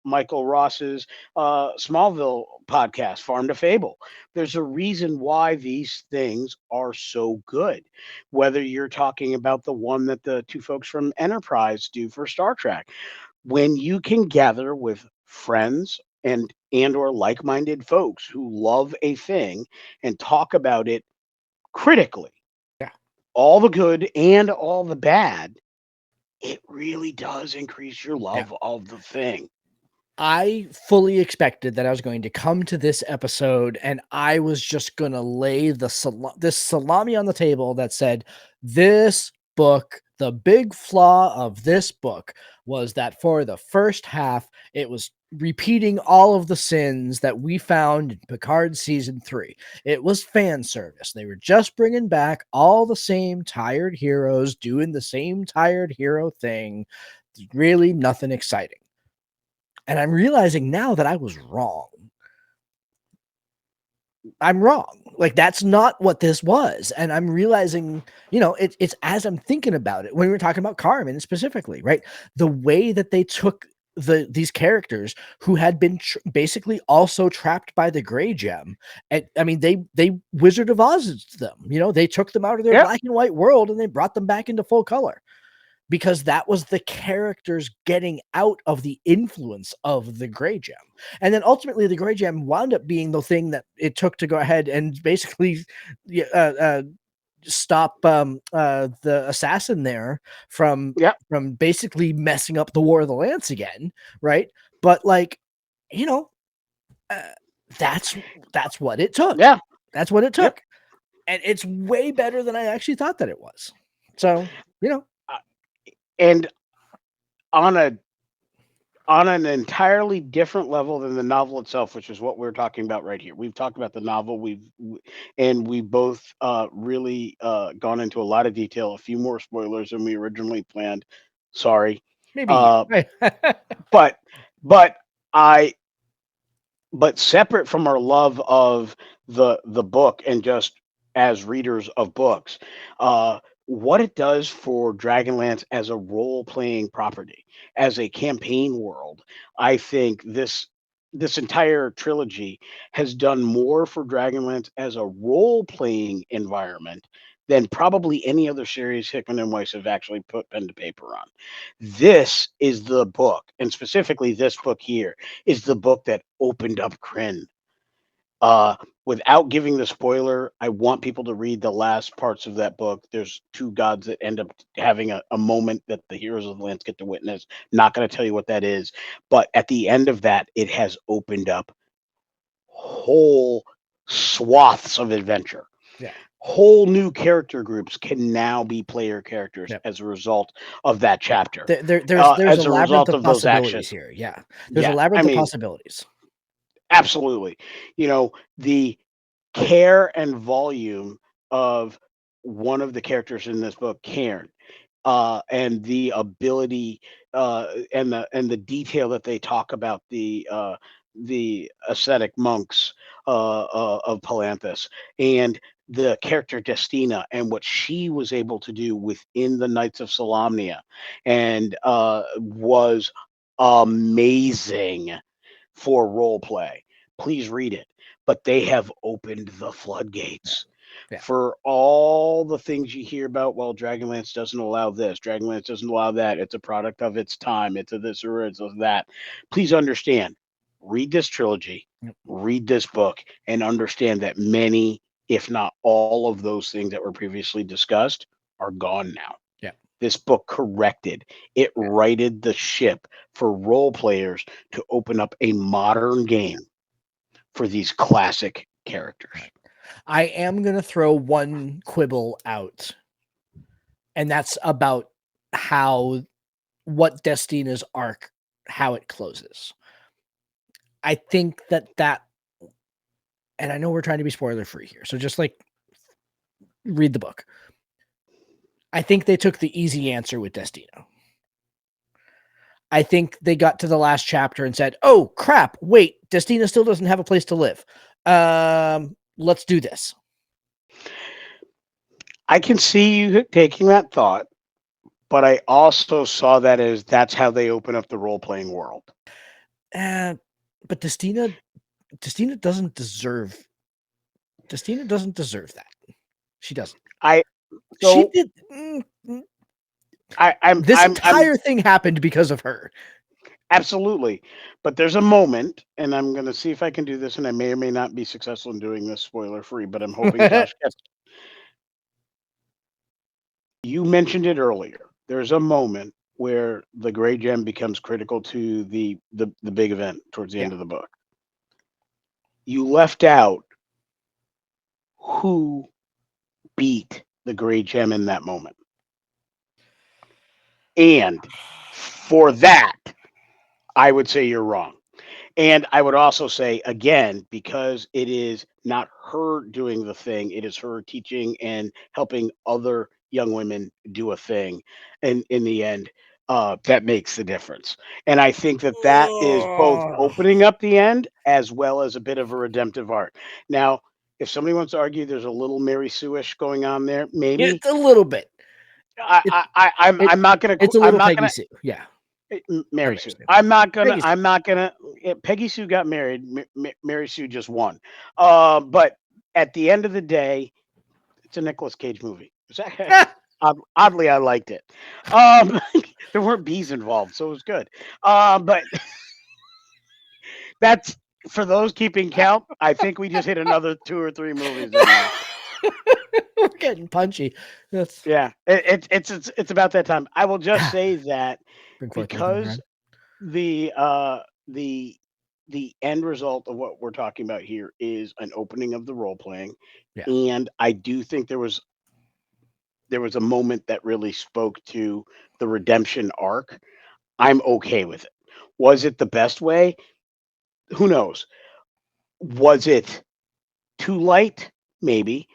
Michael Ross's Smallville podcast, Farm to Fable. There's a reason why these things are so good. Whether you're talking about the one that the two folks from Enterprise do for Star Trek, when you can gather with friends and or like-minded folks who love a thing and talk about it critically, Yeah. all the good and all the bad, it really does increase your Yeah. love of the thing. I fully expected that I was going to come to this episode and I was just going to lay this salami on the table that said, this book, the big flaw of this book was that for the first half, it was repeating all of the sins that we found in Picard season 3. It was fan service. They were just bringing back all the same tired heroes doing the same tired hero thing. Really nothing exciting. And I'm realizing now that I was wrong. I'm wrong. Like, that's not what this was. And I'm realizing, it's as I'm thinking about it, when we were talking about Carmen specifically, right? The way that they took these characters who had been basically also trapped by the gray gem. And I mean, they Wizard of Oz them, they took them out of their Yep. black and white world and they brought them back into full color. because that was the characters getting out of the influence of the Grey Gem. And then ultimately the Grey Gem wound up being the thing that it took to go ahead and basically stop the assassin there from Yeah. basically messing up the War of the Lance again, right? But like, you know, that's what it took. Yeah. That's what it Yep. took. And it's way better than I actually thought that it was. So, you know, And on an entirely different level than the novel itself, which is what we're talking about right here. We've talked about the novel. We both really gone into a lot of detail. A few more spoilers than we originally planned. Sorry, maybe. but but I but separate from our love of the book and just as readers of books, what it does for Dragonlance as a role playing property, as a campaign world, I think this entire trilogy has done more for Dragonlance as a role playing environment than probably any other series Hickman and Weiss have actually put pen to paper on. This is the book, and specifically this book here is the book that opened up Krynn. Uh, Without giving the spoiler, I want people to read the last parts of that book. There's two gods that end up having a moment that the heroes of the Lance get to witness. Not going to tell you what that is, but at the end of that, it has opened up whole swaths of adventure. Yeah. Whole new character groups can now be player characters Yep. as a result of that chapter. There's As a a labyrinth result of of those possibilities actions. here. Yeah. There's a Yeah, labyrinth of possibilities. absolutely. The care and volume of one of the characters in this book, Cairn, and the ability and the detail that they talk about the ascetic monks of Palanthas, and the character Destina and what she was able to do within the Knights of Solamnia, and was amazing for role play. Please read it. But they have opened the floodgates Yeah. for all the things you hear about. Well, Dragonlance doesn't allow this. Dragonlance doesn't allow that. It's a product of its time. It's a this or it's a that. Please understand. Read this trilogy. Yep. Read this book, and understand that many, if not all, of those things that were previously discussed are gone now. Yeah. This book corrected. It righted the ship for role players to open up a modern game for these classic characters. Right. I am going to throw one quibble out, and that's about what Destina's arc, how it closes. I think that, and I know we're trying to be spoiler free here, so just like read the book. I think they took the easy answer with Destina. I think they got to the last chapter and said, "Oh crap! Wait, Destina still doesn't have a place to live. Let's do this." I can see you taking that thought, but I also saw that as that's how they open up the role playing world. But Destina doesn't deserve. Destina doesn't deserve that. She doesn't. She did. This entire thing happened because of her. Absolutely. But there's a moment, and I'm going to see if I can do this, and I may or may not be successful in doing this spoiler free, but I'm hoping Josh gets it. You mentioned it earlier. There's a moment where the Grey Gem becomes critical to the big event towards the end of the book. You left out who beat the Grey Gem in that moment. And for that, I would say you're wrong. And I would also say, again, because it is not her doing the thing, it is her teaching and helping other young women do a thing. And in the end, that makes the difference. And I think that is both opening up the end as well as a bit of a redemptive arc. Now, if somebody wants to argue there's a little Mary Sue-ish going on there, maybe It's a little bit. I'm not gonna. It's a little Peggy Sue. Yeah. Mary Sue. I'm not gonna. Peggy Sue got married. Mary Sue just won. But at the end of the day, it's a Nicolas Cage movie. Oddly, I liked it. There weren't bees involved, so it was good. But that's for those keeping count. I think we just hit another 2 or 3 movies in there. We're getting punchy. That's Yeah, it's about that time. I will just say that bring forth the lightning because rod. the uh the the end result of what we're talking about here is an opening of the role playing, Yeah. and I do think there was a moment that really spoke to the redemption arc. I'm okay with it. Was it the best way? Who knows? Was it too light? Maybe.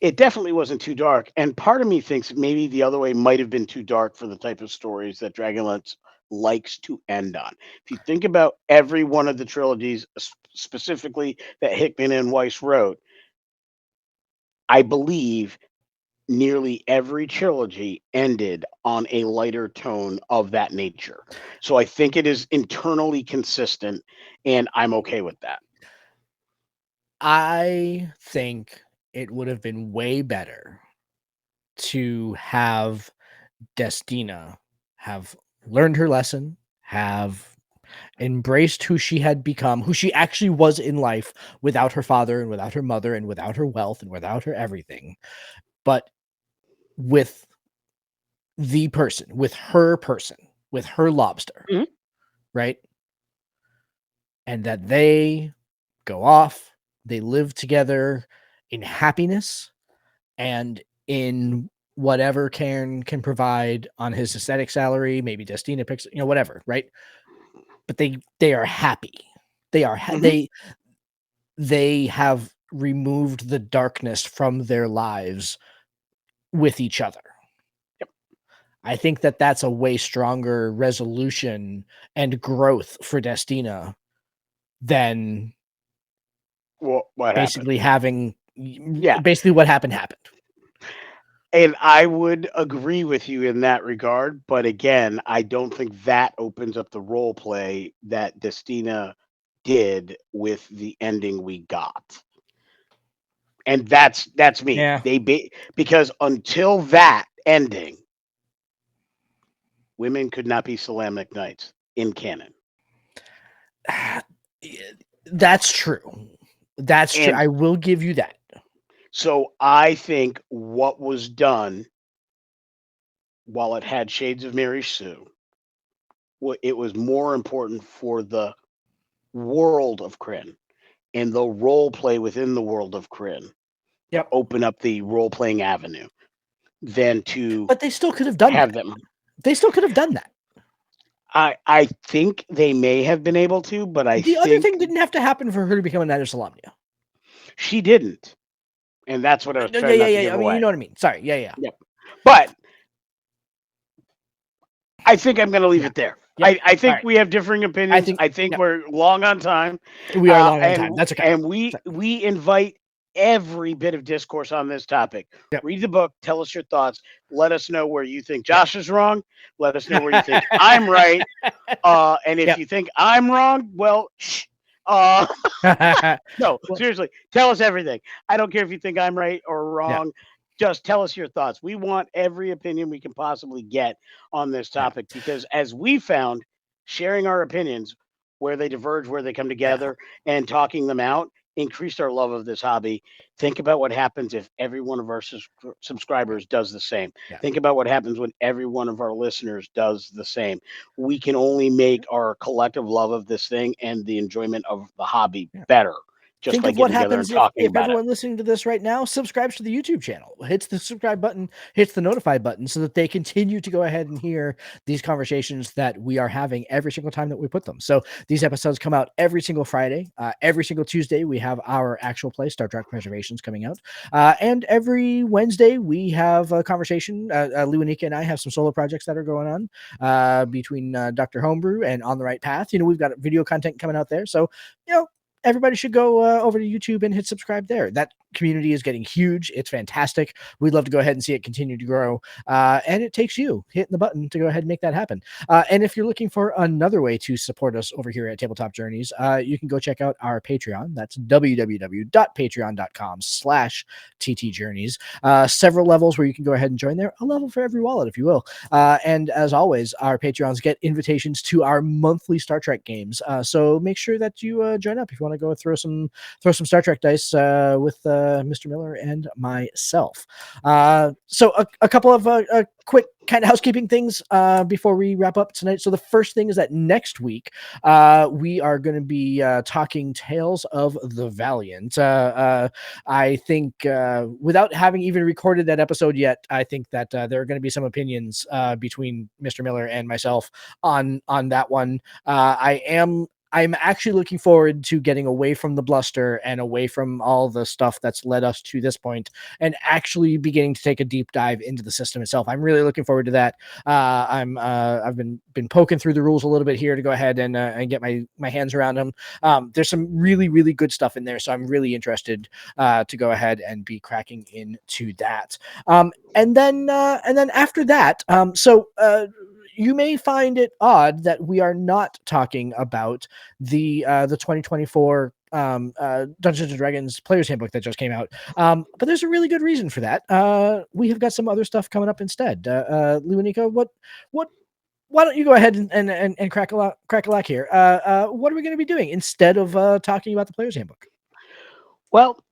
It definitely wasn't too dark, and part of me thinks maybe the other way might have been too dark for the type of stories that Dragonlance likes to end on. If you think about every one of the trilogies, specifically that Hickman and Weiss wrote, I believe nearly every trilogy ended on a lighter tone of that nature. So I think it is internally consistent, and I'm okay with that. I think it would have been way better to have Destina have learned her lesson, have embraced who she had become, who she actually was in life without her father and without her mother and without her wealth and without her everything, but with person, with her lobster, Mhm. right? And that they go off, they live together in happiness and in whatever Cairn can provide on his aesthetic salary, maybe Destina picks, whatever, right? But they are happy. They are Mhm. they have removed the darkness from their lives with each other. Yep. I think that that's a way stronger resolution and growth for Destina than What happened? basically having Yeah. basically what happened. And I would agree with you in that regard, but again, I don't think that opens up the role play that Destina did with the ending we got. And that's me. Yeah. Because until that ending, women could not be Salamic Knights in canon. That's true. That's true. And I will give you that. so I think what was done, while it had shades of Mary Sue, it was more important for the world of Kryn and the role play within the world of Kryn to Yep. open up the role playing avenue than to But they still could have done have that. them. They still could have done that. I think they may have been able to, but I The other think thing didn't have to happen for her to become a Knight of Solamnia. she didn't, and that's what I was Yeah, trying yeah, not to yeah. give I mean, you away. know what I mean. Sorry. Yeah, yeah. Yep. But I think I'm going to leave Yeah. it there. Yep. I All think right. we have differing opinions. I think Yep. we're long on time, We are long on and time. That's okay. and we invite every bit of discourse on this topic. Yep. Read the book. Tell us your thoughts. Let us know where you think Yep. Josh is wrong. Let us know where you think I'm right. And if Yep. you think I'm wrong, well, shh. Uh, no, Well, seriously, tell us everything. I don't care if you think I'm right or yeah. wrong. Just tell us your thoughts. We want every opinion we can possibly get on this Yeah. topic because, as we found, sharing our opinions, where they diverge, where they come Yeah. together, and talking them out increased our love of this hobby. Think about what happens if every one of our subscribers does the same. Yeah. Think about what happens when every one of our listeners does the same. We can only make our collective love of this thing and the enjoyment of the hobby Yeah. better just Think by of what getting together and happens if talking about it. everyone listening to this right now subscribes to the YouTube channel, hits the subscribe button, hits the notify button so that they continue to go ahead and hear these conversations that we are having every single time that we put them. So these episodes come out every single Friday. Every single Tuesday, we have our actual play, Star Trek Preservations, coming out. And every Wednesday, we have a conversation. Lewanika and I have some solo projects that are going on between Dr. Homebrew and On the Right Path. We've got video content coming out there. So, everybody should go over to YouTube and hit subscribe there. That community is getting huge. It's fantastic. We'd love to go ahead and see it continue to grow. And it takes you hitting the button to go ahead and make that happen. And if you're looking for another way to support us over here at Tabletop Journeys, you can go check out our Patreon. That's www.patreon.com/ttjourneys. Several levels where you can go ahead and join there. A level for every wallet, if you will. And as always, our Patreons get invitations to our monthly Star Trek games. So make sure that you join up if you want to go throw some Star Trek dice with Mr. Miller and myself. So a couple of quick kind of housekeeping things before we wrap up tonight. So the first thing is that next week we are going to be talking Tales of the Valiant. I think without having even recorded that episode yet, I think that there are going to be some opinions between Mr. Miller and myself on that one. I'm actually looking forward to getting away from the bluster and away from all the stuff that's led us to this point and actually beginning to take a deep dive into the system itself. I'm really looking forward to that. I've been poking through the rules a little bit here to go ahead and get my hands around them. There's some really, really good stuff in there. So I'm really interested to go ahead and be cracking into that. And then after that, you may find it odd that we are not talking about the 2024 Dungeons and Dragons Player's Handbook that just came out. But there's a really good reason for that. We have got some other stuff coming up instead. Lewanika, why don't you go ahead and crack a lack here? What are we going to be doing instead of talking about the Player's Handbook? Well,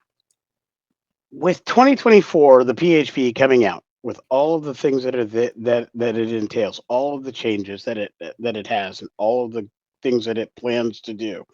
with 2024, the PHP coming out, with all of the things that are that it entails, all of the changes that it has, and all of the things that it plans to do,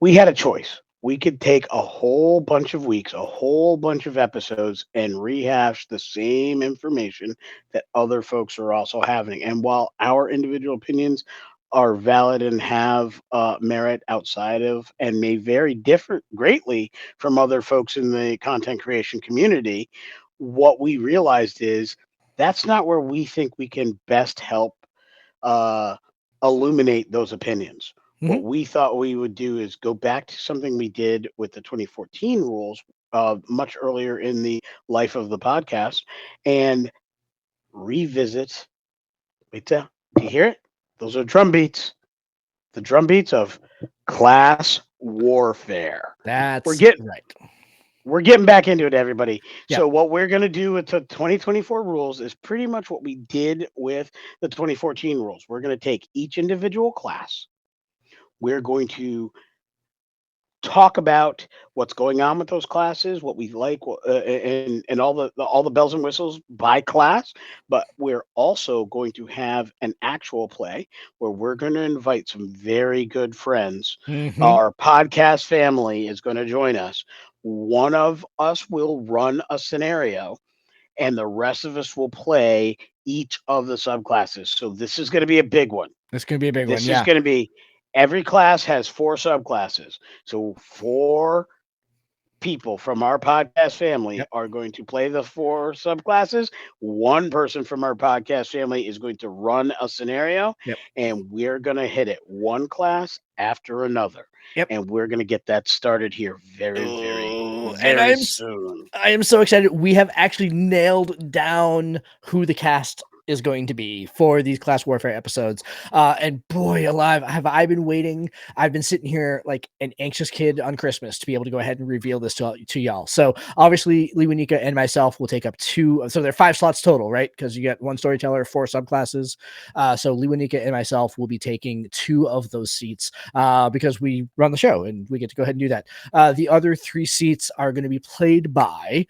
we had a choice. We could take a whole bunch of weeks, a whole bunch of episodes, and rehash the same information that other folks are also having. And while our individual opinions are valid and have merit outside of and may vary different greatly from other folks in the content creation community, what we realized is that's not where we think we can best help uh, illuminate those opinions. What we thought we would do is go back to something we did with the 2014 rules much earlier in the life of the podcast and revisit. Wait, do you hear it? Those are drum beats. The drum beats of class warfare. That's right. We're getting back into it, everybody. Yeah. So what we're going to do with the 2024 rules is pretty much what we did with the 2014 rules. We're going to take each individual class. We're going to talk about what's going on with those classes, what we like, and all the bells and whistles by class. But we're also going to have an actual play where we're going to invite some very good friends. Our podcast family is going to join us. One of us will run a scenario, and the rest of us will play each of the subclasses. So this is going to be a big one. This is going to be a big one. This is going to be. Every class has 4 subclasses. So 4 people from our podcast family are going to play the 4 subclasses. One person from our podcast family is going to run a scenario, and we're going to hit it one class after another. And we're going to get that started here very soon. I am so excited. We have actually nailed down who the cast is going to be for these class warfare episodes. And boy alive, have I been waiting. I've been sitting here like an anxious kid on Christmas to be able to go ahead and reveal this to y'all. So obviously Lewanika and myself will take up 2. So there are 5 slots total, right? Because you get 1 storyteller, 4 subclasses. So Lewanika and myself will be taking 2 of those seats because we run the show and we get to go ahead and do that. The other 3 seats are going to be played by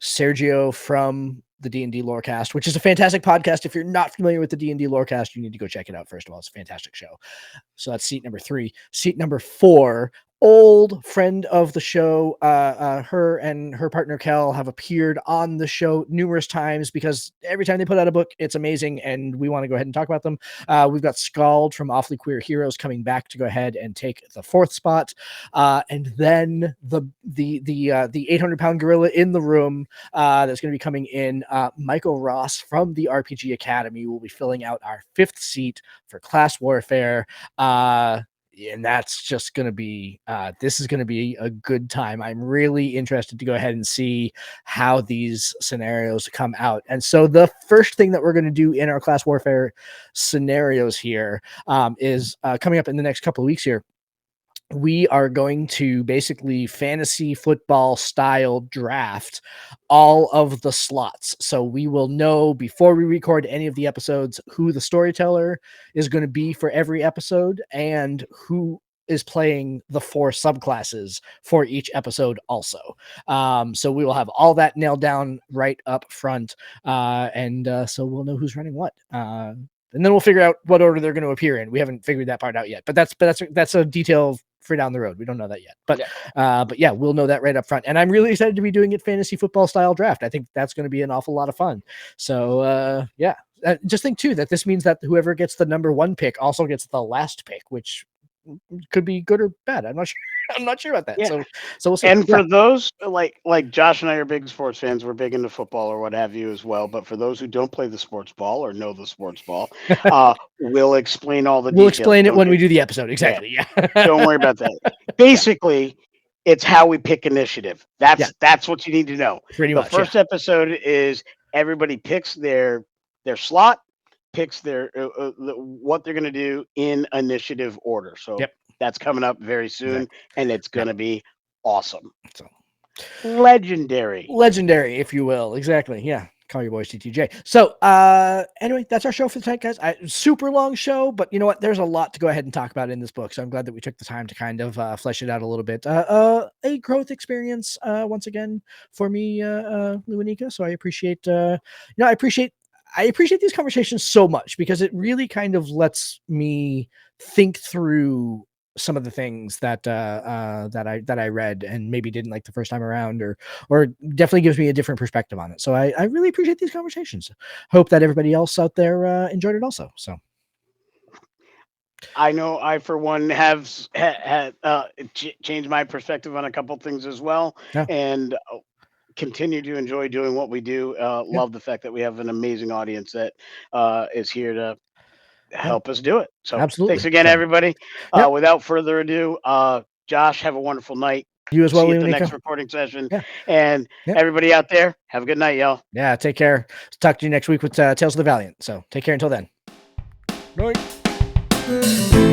Sergio from the D&D Lorecast, which is a fantastic podcast. If you're not familiar with the D&D Lorecast, you need to go check it out. First of all, it's a fantastic show. So that's seat number 3. Seat number 4, old friend of the show. Her and her partner Kel have appeared on the show numerous times because every time they put out a book, it's amazing, and we want to go ahead and talk about them. We've got Scald from Awfully Queer Heroes coming back to go ahead and take the 4th spot, and then the 800-pound gorilla in the room that's going to be coming in. Michael Ross from the RPG Academy will be filling out our 5th seat for class warfare. and that's just going to be this is going to be a good time. I'm really interested to go ahead and see how these scenarios come out. And so the first thing that we're going to do in our class warfare scenarios here is coming up in the next couple of weeks here. We are going to basically fantasy football style draft all of the slots. So we will know before we record any of the episodes who the storyteller is going to be for every episode and who is playing the 4 subclasses for each episode also. So we will have all that nailed down right up front. And so we'll know who's running what. And then we'll figure out what order they're going to appear in. We haven't figured that part out yet, but that's a detail for down the road. We don't know that yet, but yeah, we'll know that right up front. And I'm really excited to be doing it fantasy football style draft. I think that's going to be an awful lot of fun. So yeah, just think too that this means that whoever gets the number 1 pick also gets the last pick, which could be good or bad. I'm not sure. I'm not sure about that. Yeah. So we'll see. And for those like Josh and I are big sports fans, we're big into football or what have you as well. But for those who don't play the sports ball or know the sports ball, we'll explain all the details. We'll explain it when we do the episode. Exactly. Yeah. Don't worry about that. Basically, it's how we pick initiative. That's what you need to know. Pretty much. The first episode is everybody picks their slot, picks their what they're going to do in initiative order. So that's coming up very soon, and it's going to be awesome. So legendary, if you will. Exactly. Yeah. Call your boys TTJ. So anyway, that's our show for tonight, guys. Super long show, but you know what? There's a lot to go ahead and talk about in this book. So I'm glad that we took the time to kind of flesh it out a little bit. A growth experience once again for me, Lewanika. So I appreciate I appreciate these conversations so much because it really kind of lets me think through some of the things that I read and maybe didn't like the first time around, or definitely gives me a different perspective on it. So I really appreciate these conversations. Hope that everybody else out there enjoyed it also. So I know I, for one, have changed my perspective on a couple things as well, and continue to enjoy doing what we do. Love the fact that we have an amazing audience that is here to help us do it. So absolutely. Thanks again, everybody. Without further ado, Josh, have a wonderful night. You as well. See you at the next recording session. And everybody out there, have a good night, y'all. Yeah, take care. Talk to you next week with Tales of the Valiant. So take care until then. Night.